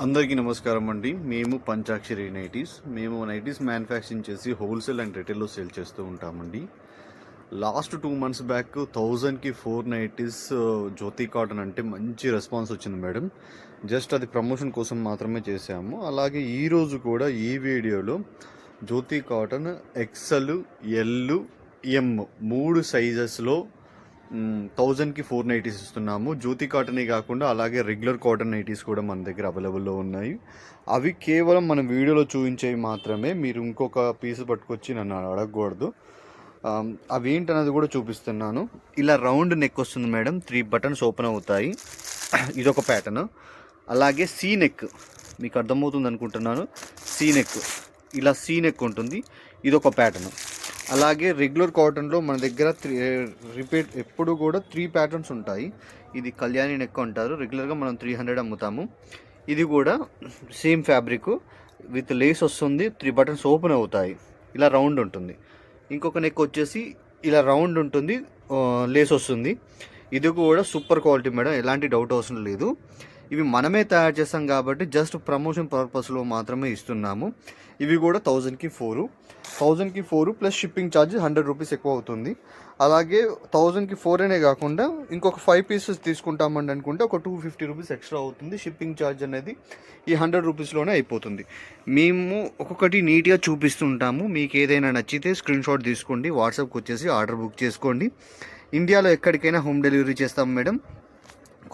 అందరికీ నమస్కారం అండి. మేము పంచాక్షరి నైటీస్. మేము నైటీస్ మ్యానుఫ్యాక్చరింగ్ చేసి హోల్సేల్ అండ్ రిటైల్లో సేల్ చేస్తూ ఉంటామండి. లాస్ట్ 2 months బ్యాక్ 1000కి 4 నైటీస్ జ్యోతి కాటన్ అంటే మంచి రెస్పాన్స్ వచ్చింది మేడం. జస్ట్ అది ప్రమోషన్ కోసం మాత్రమే చేశాము. అలాగే ఈరోజు కూడా ఈ వీడియోలో జ్యోతి కాటన్ ఎక్సెల్, ఎల్, ఎం 3 సైజెస్లో 1000కి 4 నైటీస్ ఇస్తున్నాము. జ్యోతి కాటనే కాకుండా అలాగే రెగ్యులర్ కాటన్ నైటీస్ కూడా మన దగ్గర అవైలబుల్లో ఉన్నాయి. అవి కేవలం మన వీడియోలో చూపించేవి మాత్రమే. మీరు ఇంకొక పీస్ పట్టుకొచ్చి నన్ను అడగకూడదు. అవి ఏంటనేది కూడా చూపిస్తున్నాను. ఇలా రౌండ్ నెక్ వస్తుంది మేడం. 3 buttons ఓపెన్ అవుతాయి. ఇదొక ప్యాటర్న్. అలాగే సీ నెక్, మీకు అర్థమవుతుంది అనుకుంటున్నాను. సీ నెక్, ఇలా సీ నెక్ ఉంటుంది. ఇదొక ప్యాటర్న్. అలాగే రెగ్యులర్ కాటన్లో మన దగ్గర రిపీట్ ఎప్పుడు కూడా 3 ప్యాటర్న్స్ ఉంటాయి. ఇది కళ్యాణి నెక్ అంటారు. రెగ్యులర్గా మనం 300 అమ్ముతాము. ఇది కూడా సేమ్ ఫ్యాబ్రిక్ విత్ లేస్ వస్తుంది. 3 buttons ఓపెన్ అవుతాయి. ఇలా రౌండ్ ఉంటుంది. ఇంకొక నెక్ వచ్చేసి ఇలా రౌండ్ ఉంటుంది, లేస్ వస్తుంది. ఇది కూడా సూపర్ క్వాలిటీ మేడం, ఎలాంటి డౌట్ అవసరం లేదు. ఇవి మనమే తయారు చేస్తాం కాబట్టి జస్ట్ ప్రమోషన్ పర్పస్లో మాత్రమే ఇస్తున్నాము. ఇవి కూడా 1000కి 4 ప్లస్ షిప్పింగ్ ఛార్జ్ 100 రూపీస్ ఎక్కువ అవుతుంది. అలాగే 1000కి 4 అనే కాకుండా ఇంకొక 5 pieces తీసుకుంటామండి అనుకుంటే ఒక 250 రూపీస్ ఎక్స్ట్రా అవుతుంది. షిప్పింగ్ ఛార్జ్ అనేది ఈ 100 రూపీస్లోనే అయిపోతుంది. మేము ఒక్కొక్కటి నీట్గా చూపిస్తుంటాము. మీకు ఏదైనా నచ్చితే స్క్రీన్ షాట్ తీసుకోండి, వాట్సాప్కి వచ్చేసి ఆర్డర్ బుక్ చేసుకోండి. ఇండియాలో ఎక్కడికైనా హోమ్ డెలివరీ చేస్తాం మేడం.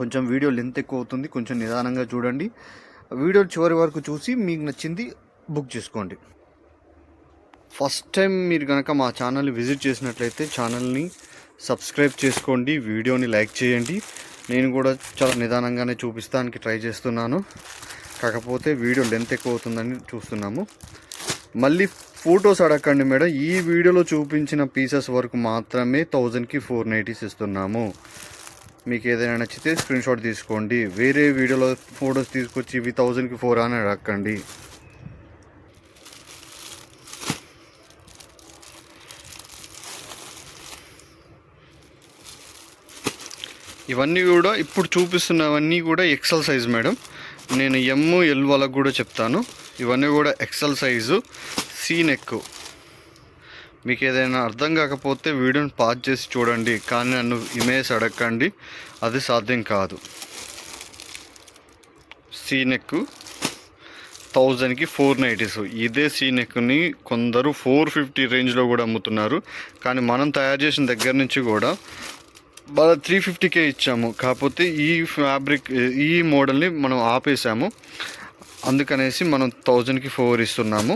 కొంచెం వీడియో లెంత్ ఎక్కువ అవుతుంది, కొంచెం నిదానంగా చూడండి. వీడియో చివరి వరకు చూసి మీకు నచ్చింది బుక్ చేసుకోండి. ఫస్ట్ టైం మీరు కనుక మా ఛానల్ని విజిట్ చేసినట్లయితే ఛానల్ని సబ్స్క్రైబ్ చేసుకోండి, వీడియోని లైక్ చేయండి. నేను కూడా చాలా నిదానంగానే చూపిస్తానికి ట్రై చేస్తున్నాను, కాకపోతే వీడియో లెంత్ ఎక్కువ అవుతుందని చూస్తున్నాము. మళ్ళీ ఫొటోస్ అడగండి మేడం. ఈ వీడియోలో చూపించిన పీసెస్ వరకు మాత్రమే 1000కి 4 నైటీస్ ఇస్తున్నాము. మీకు ఏదైనా నచ్చితే స్క్రీన్ షాట్ తీసుకోండి. వేరే వీడియోలో ఫొటోస్ తీసుకొచ్చి ఇవి 1000కి 4 అని అడగండి. ఇవన్నీ కూడా ఇప్పుడు చూపిస్తున్నవన్నీ కూడా ఎక్సెల్ సైజ్ మేడం. నేను ఎమ్, ఎల్ వాళ్ళకు కూడా చెప్తాను. ఇవన్నీ కూడా ఎక్సెల్ సైజు, సీ నెక్. మీకు ఏదైనా అర్థం కాకపోతే వీడియోని పాజ్ చేసి చూడండి, కానీ నన్ను ఇమేజ్ అడగండి, అది సాధ్యం కాదు. సీ నెక్ 1000కి 4 నైటీస్. ఇదే సీ నెక్ని కొందరు 450 రేంజ్లో కూడా అమ్ముతున్నారు, కానీ మనం తయారు చేసిన దగ్గర నుంచి కూడా బాగా 350కే ఇచ్చాము. కాకపోతే ఈ ఫ్యాబ్రిక్, ఈ మోడల్ని మనం ఆపేసాము. అందుకనేసి మనం 1000కి 4 ఇస్తున్నాము.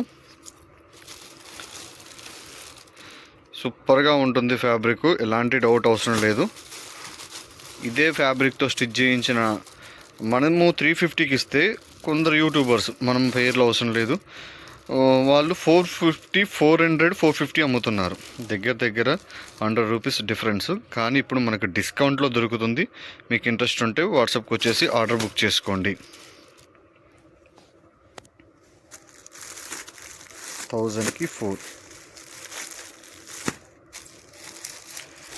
సూపర్గా ఉంటుంది ఫ్యాబ్రిక్, ఎలాంటి డౌట్ అవసరం లేదు. ఇదే ఫ్యాబ్రిక్తో స్టిచ్ చేయించిన మనము 350కి ఇస్తే కొందరు యూట్యూబర్స్, మనం పేర్లు అవసరం లేదు, వాళ్ళు 450, 400, 450 అమ్ముతున్నారు. దగ్గర 100 రూపీస్ డిఫరెన్స్. కానీ ఇప్పుడు మనకు డిస్కౌంట్లో దొరుకుతుంది. మీకు ఇంట్రెస్ట్ ఉంటే వాట్సాప్కి వచ్చేసి ఆర్డర్ బుక్ చేసుకోండి. 1000కి 4.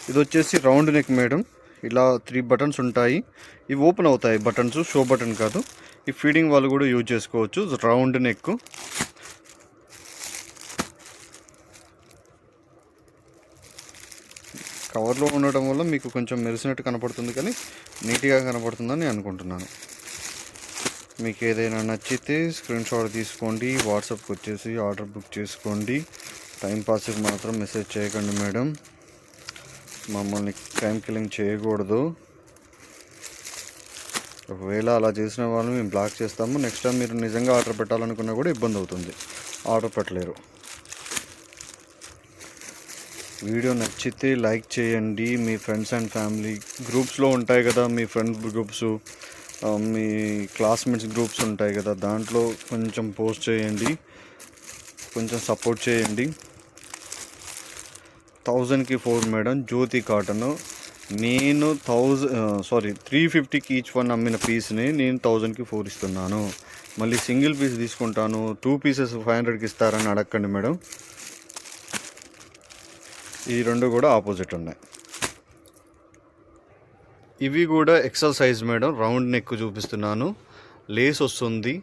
ఇది వచ్చేసి రౌండ్ నెక్ మేడం. ఇలా 3 buttons ఉంటాయి. ఇవి ఓపెన్ అవుతాయి బటన్స్, షో బటన్ కాదు. ఈ ఫీడింగ్ వాళ్ళు కూడా యూజ్ చేసుకోవచ్చు. Round neck. కవర్లో ఉండటం వల్ల మీకు కొంచెం మెరిసినట్టు కనపడుతుంది, కానీ నీట్గా కనపడుతుందని అనుకుంటున్నాను. మీకు ఏదైనా నచ్చితే స్క్రీన్ షాట్ తీసుకోండి, వాట్సాప్కి వచ్చేసి ఆర్డర్ బుక్ చేసుకోండి. టైంపాస్కి మాత్రం మెసేజ్ చేయకండి మేడం, మమ్మల్ని టైం కిల్లింగ్ చేయకూడదు. ఒకవేళ అలా చేసిన వాళ్ళు మేము బ్లాక్ చేస్తాము. నెక్స్ట్ టైం మీరు నిజంగా ఆర్డర్ పెట్టాలనుకున్నా కూడా ఇబ్బంది అవుతుంది, ఆర్డర్ పెట్టలేరు. వీడియో నచ్చితే లైక్ చేయండి. మీ ఫ్రెండ్స్ అండ్ ఫ్యామిలీ గ్రూప్స్లో ఉంటాయి కదా, మీ ఫ్రెండ్ గ్రూప్స్, మీ క్లాస్మేట్స్ గ్రూప్స్ ఉంటాయి కదా, దాంట్లో కొంచెం పోస్ట్ చేయండి, కొంచెం సపోర్ట్ చేయండి. 1000కి 4 మేడం, జ్యోతి కాటన్. నేను 350కి ఈచ్ వన్ అమ్మిన పీస్ని నేను 1000కి 4 ఇస్తున్నాను. మళ్ళీ సింగిల్ పీస్ తీసుకుంటాను, 2 pieces 500కి ఇస్తారని అడగండి మేడం. ఈ రెండు కూడా ఆపోజిట్ ఉన్నాయి. ఇవి కూడా XL size madam, round neck చూపిస్తున్నాను. లేస్ వస్తుంది,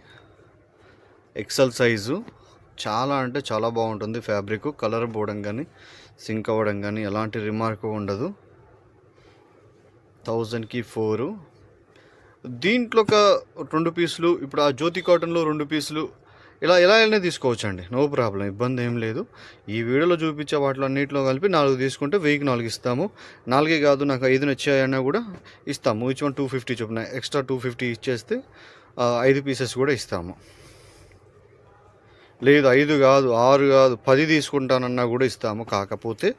ఎక్సెల్ సైజు. చాలా అంటే చాలా బాగుంటుంది ఫ్యాబ్రిక్. కలర్ పోవడం కానీ సింక్ అవ్వడం కానీ ఎలాంటి రిమార్క్ ఉండదు. 1000కి 4. దీంట్లో ఒక 2 పీసులు, ఇప్పుడు ఆ జ్యోతి కాటన్లో 2 పీసులు ఇలా ఎలా అయినా తీసుకోవచ్చండి, నో ప్రాబ్లం, ఇబ్బంది ఏం లేదు. ఈ వీడియోలో చూపించే వాటిలో అన్నింటిలో కలిపి 4 తీసుకుంటే 1000కి 4 ఇస్తాము. 4 కాదు నాకు 5 నచ్చాయన్నా కూడా ఇస్తాము. ఈచ్ వన్ 250 చొప్పున ఎక్స్ట్రా 250 ఇచ్చేస్తే 5 పీసెస్ కూడా ఇస్తాము. లేదు 5 కాదు 6 కాదు 10 తీసుకుంటానన్నా కూడా ఇస్తాము. కాకపోతే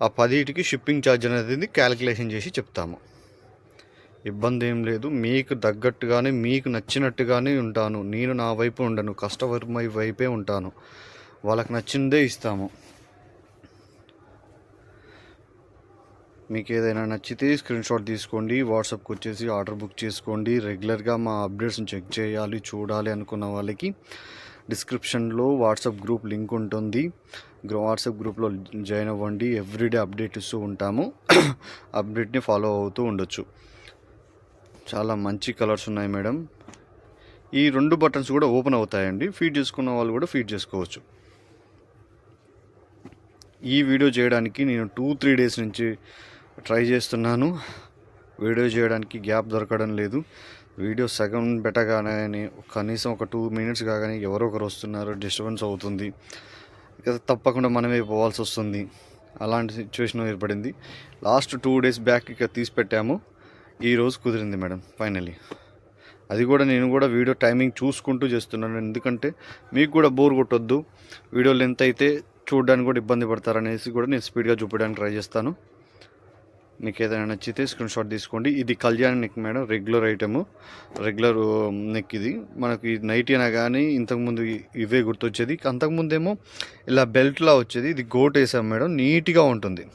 ఆ 10కి షిప్పింగ్ ఛార్జ్ అనేది క్యాలిక్యులేషన్ చేసి చెప్తాము. ఇబ్బంది ఏం లేదు. మీకు తగ్గట్టుగానే మీకు నచ్చినట్టుగానే ఉంటాను నేను. నా వైపు ఉండను, కస్టమర్ వైపే ఉంటాను. వాళ్ళకి నచ్చిందే ఇస్తాము. మీకు ఏదైనా నచ్చితే స్క్రీన్ షాట్ తీసుకోండి, వాట్సాప్కి వచ్చేసి ఆర్డర్ బుక్ చేసుకోండి. రెగ్యులర్గా మా అప్డేట్స్ని చెక్ చేయాలి, చూడాలి అనుకున్న వాళ్ళకి డిస్క్రిప్షన్లో వాట్సాప్ గ్రూప్ లింక్ ఉంటుంది. వాట్సాప్ గ్రూప్లో జాయిన్ అవ్వండి. ఎవ్రీడే అప్డేట్ ఇస్తూ ఉంటాము. అప్డేట్ని ఫాలో అవుతూ ఉండొచ్చు. చాలా మంచి కలర్స్ ఉన్నాయి మేడం. ఈ 2 బటన్స్ కూడా ఓపెన్ అవుతాయండి. ఫీడ్ చేసుకున్న వాళ్ళు కూడా ఫీడ్ చేసుకోవచ్చు. ఈ వీడియో చేయడానికి నేను 2-3 డేస్ నుంచి ట్రై చేస్తున్నాను. వీడియో చేయడానికి గ్యాప్ దొరకడం లేదు. వీడియో సగం పెట్టగానే కనీసం ఒక 2 మినిట్స్ కాగానే ఎవరో ఒకరు వస్తున్నారు, డిస్టర్బెన్స్ అవుతుంది, ఇక తప్పకుండా మనమే పోవాల్సి వస్తుంది. అలాంటి సిచ్యువేషన్ ఏర్పడింది. లాస్ట్ 2 డేస్ బ్యాక్ ఇక తీసి పెట్టాము. ఈరోజు కుదిరింది మేడం ఫైనలీ. అది కూడా నేను కూడా వీడియో టైమింగ్ చూసుకుంటూ చేస్తున్నాను. ఎందుకంటే మీకు కూడా బోర్ కొట్టొద్దు. వీడియో లెంత్ అయితే చూడడానికి కూడా ఇబ్బంది పడతారనేసి కూడా నేను స్పీడ్గా చూపించడానికి ట్రై చేస్తాను. మీకు ఏదైనా నచ్చితే స్క్రీన్ షాట్ తీసుకోండి. ఇది Kalyan neck madam, regular item, regular neck. ఇది మనకి నైట్ అయినా కానీ ఇంతకుముందు ఇవే గుర్తొచ్చేది. అంతకుముందేమో ఇలా బెల్ట్లా వచ్చేది. ఇది గోట్ వేసాం మేడం, నీట్గా ఉంటుంది.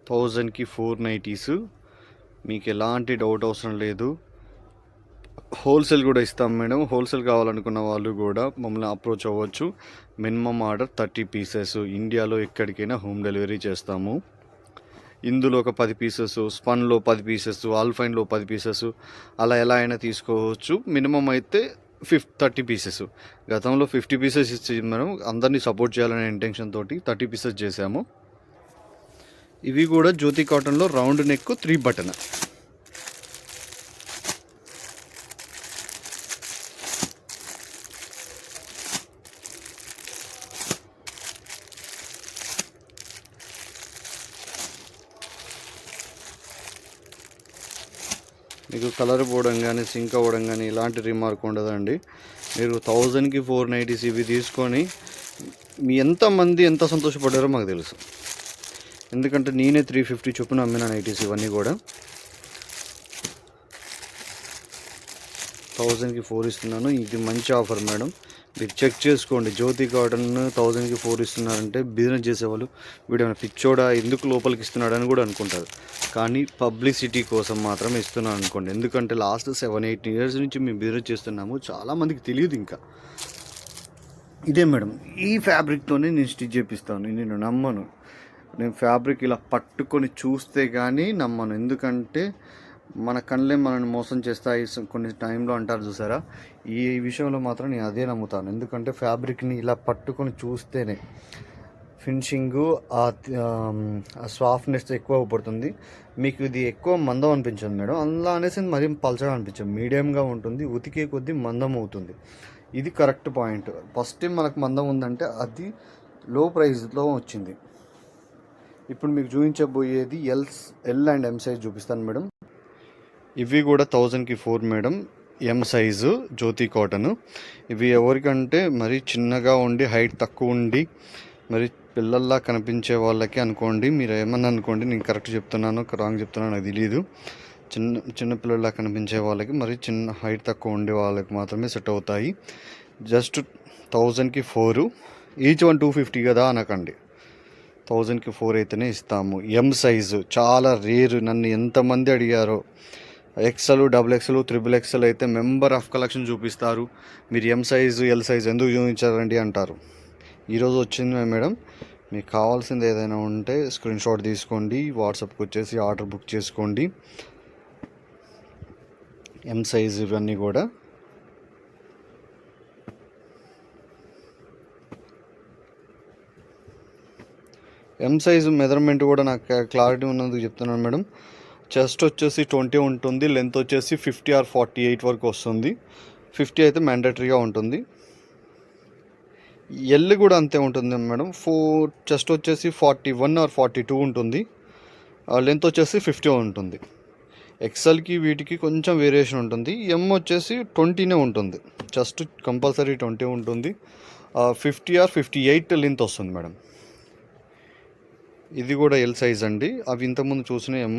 థౌజండ్కి 4 నైటీస్. మీకు ఎలాంటి డౌట్ అవసరం లేదు. హోల్సేల్ కూడా ఇస్తాం మేడం. హోల్సేల్ కావాలనుకున్న వాళ్ళు కూడా మమ్మల్ని అప్రోచ్ అవ్వచ్చు. Minimum order 30 pieces. ఇండియాలో ఎక్కడికైనా హోమ్ డెలివరీ చేస్తాము. ఇందులో ఒక 10 పీసెస్, స్పన్లో 10 పీసెస్, ఆల్ఫైన్లో 10 పీసెస్, అలా ఎలా అయినా తీసుకోవచ్చు. మినిమం అయితే 30 పీసెస్. గతంలో 50 పీసెస్ ఇచ్చి మనం అందరినీ సపోర్ట్ చేయాలనే ఇంటెన్షన్ తోటి 30 పీసెస్ చేసాము. ఇవి కూడా జ్యోతి కాటన్లో రౌండ్ నెక్ 3 బటన్. మీకు కలర్ పోవడం కానీ సింక్ అవ్వడం కానీ ఇలాంటి రిమార్క్ ఉండదండి. మీరు 1000కి 4 నైటీస్ ఇవి తీసుకొని మీ ఎంతమంది ఎంత సంతోషపడ్డారో మాకు తెలుసు. ఎందుకంటే నేనే 350 చొప్పున అమ్మిన నైటీస్ ఇవన్నీ కూడా. 1000కి 4 ఇస్తున్నాను. ఇది మంచి ఆఫర్ మేడం, మీరు చెక్ చేసుకోండి. జ్యోతి కాటన్ 1000కి 4 ఇస్తున్నారంటే బిజినెస్ చేసేవాళ్ళు వీడు పిచ్చోడా ఎందుకు లోపలికి ఇస్తున్నాడు అని కూడా అనుకుంటారు. కానీ పబ్లిసిటీ కోసం మాత్రమే ఇస్తున్నాను అనుకోండి. ఎందుకంటే లాస్ట్ 7-8 ఇయర్స్ నుంచి మేము బిజినెస్ చేస్తున్నాము. చాలామందికి తెలియదు. ఇంకా ఇదే మేడం, ఈ ఫ్యాబ్రిక్తోనే నేను స్టిచ్ చేపిస్తాను. నేను నమ్మను. నేను ఫ్యాబ్రిక్ ఇలా పట్టుకొని చూస్తే కానీ నమ్మను. ఎందుకంటే మన కళ్ళే మనల్ని మోసం చేస్తాయి కొన్ని టైంలో అంటారు చూసారా. ఈ విషయంలో మాత్రం నేను అదే నమ్ముతాను. ఎందుకంటే ఫ్యాబ్రిక్ని ఇలా పట్టుకొని చూస్తేనే ఫినిషింగు, ఆ సాఫ్ట్నెస్ ఎక్కువ పడుతుంది. మీకు ఇది ఎక్కువ మందం అనిపించదు మేడం. అలా అనేసి మరీ పలచగా అనిపించదు, మీడియంగా ఉంటుంది. ఉతికే కొద్దీ మందం అవుతుంది. ఇది కరెక్ట్ పాయింట్. ఫస్ట్ టైం మనకు మందం ఉందంటే అది లో ప్రైస్లో వచ్చింది. ఇప్పుడు మీకు చూపించబోయేది ఎల్ అండ్ ఎం సైజ్ చూపిస్తాను మేడం. ఇవి కూడా 1000కి 4 మేడం, ఎం సైజు జ్యోతి కాటన్. ఇవి ఎవరికంటే మరి చిన్నగా ఉండి హైట్ తక్కువ ఉండి మరి పిల్లల్లా కనిపించే వాళ్ళకి అనుకోండి. మీరు ఏమన్నా అనుకోండి, నేను కరెక్ట్ చెప్తున్నాను రాంగ్ చెప్తున్నాను నాకు తెలియదు. చిన్న పిల్లల్లా కనిపించే వాళ్ళకి మరి చిన్న హైట్ తక్కువ ఉండే వాళ్ళకి మాత్రమే సెట్ అవుతాయి. జస్ట్ 1000కి 4. ఈచ్ వన్ 250 కదా అనకండి. 1000కి 4 అయితేనే ఇస్తాము. ఎం సైజు చాలా రేరు. నన్ను ఎంతమంది అడిగారో. ఎక్సెల్, XXL, XXL అయితే మెంబర్ ఆఫ్ కలెక్షన్ చూపిస్తారు. మీరు ఎం సైజు ఎల్ సైజు ఎందుకు చూపించారండి అంటారు. ఈరోజు వచ్చింది మేడం, మీకు కావాల్సింది ఏదైనా ఉంటే స్క్రీన్ షాట్ తీసుకోండి, వాట్సాప్కి వచ్చేసి ఆర్డర్ బుక్ చేసుకోండి. ఎం సైజ్ ఇవన్నీ కూడా ఎం సైజు మెజర్మెంట్ కూడా నాకు క్లారిటీ ఉన్నందుకు చెప్తున్నాను మేడం. చెస్ట్ వచ్చేసి 20 ఉంటుంది, లెంత్ వచ్చేసి 50 ఆర్ 48 వరకు వస్తుంది. 50 అయితే మ్యాండేటరీగా ఉంటుంది. ఎల్ కూడా అంతే ఉంటుంది మేడం. చెస్ట్ వచ్చేసి 41 ఆర్ 42 ఉంటుంది, లెంత్ వచ్చేసి 50 ఉంటుంది. ఎక్సెల్కి వీటికి కొంచెం వేరియేషన్ ఉంటుంది. ఎం వచ్చేసి 20నే ఉంటుంది, చెస్ట్ కంపల్సరీ 20 ఉంటుంది. 50 ఆర్ 58 లెంత్ వస్తుంది మేడం. ఇది కూడా ఎల్ సైజ్ అండి. అవి ఇంతకుముందు చూసిన ఎమ్.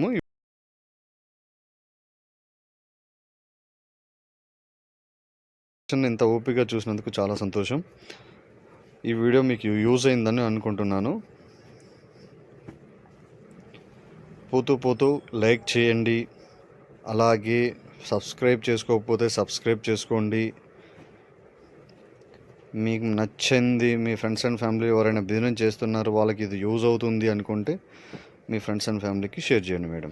ఇంత ఓపికగా చూసినందుకు చాలా సంతోషం. ఈ వీడియో మీకు యూజ్ అయిందని అనుకుంటున్నాను. పోతూ లైక్ చేయండి, అలాగే సబ్స్క్రైబ్ చేసుకోకపోతే సబ్స్క్రైబ్ చేసుకోండి. మీకు నచ్చింది మీ ఫ్రెండ్స్ అండ్ ఫ్యామిలీ ఎవరైనా బిజినెస్ చేస్తున్నారు, వాళ్ళకి ఇది యూజ్ అవుతుంది అనుకుంటే మీ ఫ్రెండ్స్ అండ్ ఫ్యామిలీకి షేర్ చేయండి మేడం.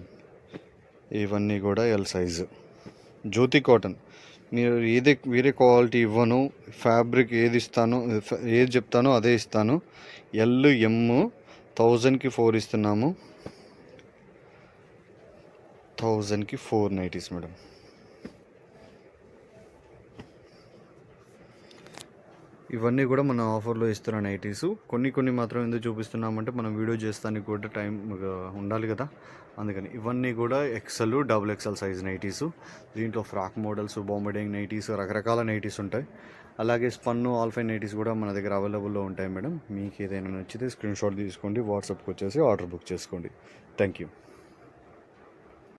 ఇవన్నీ కూడా ఎల్ సైజు జ్యోతి కాటన్. మీరు వేరే క్వాలిటీ ఇవ్వను, ఫ్యాబ్రిక్ ఏది ఇస్తానో ఏది చెప్తానో అదే ఇస్తాను. ఎల్ ఎమ్ 1000కి 4 ఇస్తున్నాము. 1000కి 4 నైటీస్ మేడం. ఇవన్నీ కూడా మన ఆఫర్లో ఇస్తున్న నైటీసు. కొన్ని మాత్రం ఎందుకు చూపిస్తున్నామంటే మనం వీడియో చేస్తానికి కూడా టైం ఉండాలి కదా, అందుకని. ఇవన్నీ కూడా ఎక్సెల్, XXL సైజ్ నైటీసు. దీంట్లో ఫ్రాక్ మోడల్స్, బాంబడింగ్ నైటీస్, రకరకాల నైటీస్ ఉంటాయి. అలాగే స్పన్ను, ఆల్ఫైన్ నైటీస్ కూడా మన దగ్గర అవైలబుల్లో ఉంటాయి మేడం. మీకు ఏదైనా నచ్చితే స్క్రీన్ షాట్ తీసుకోండి, వాట్సాప్కి వచ్చేసి ఆర్డర్ బుక్ చేసుకోండి. Thank you.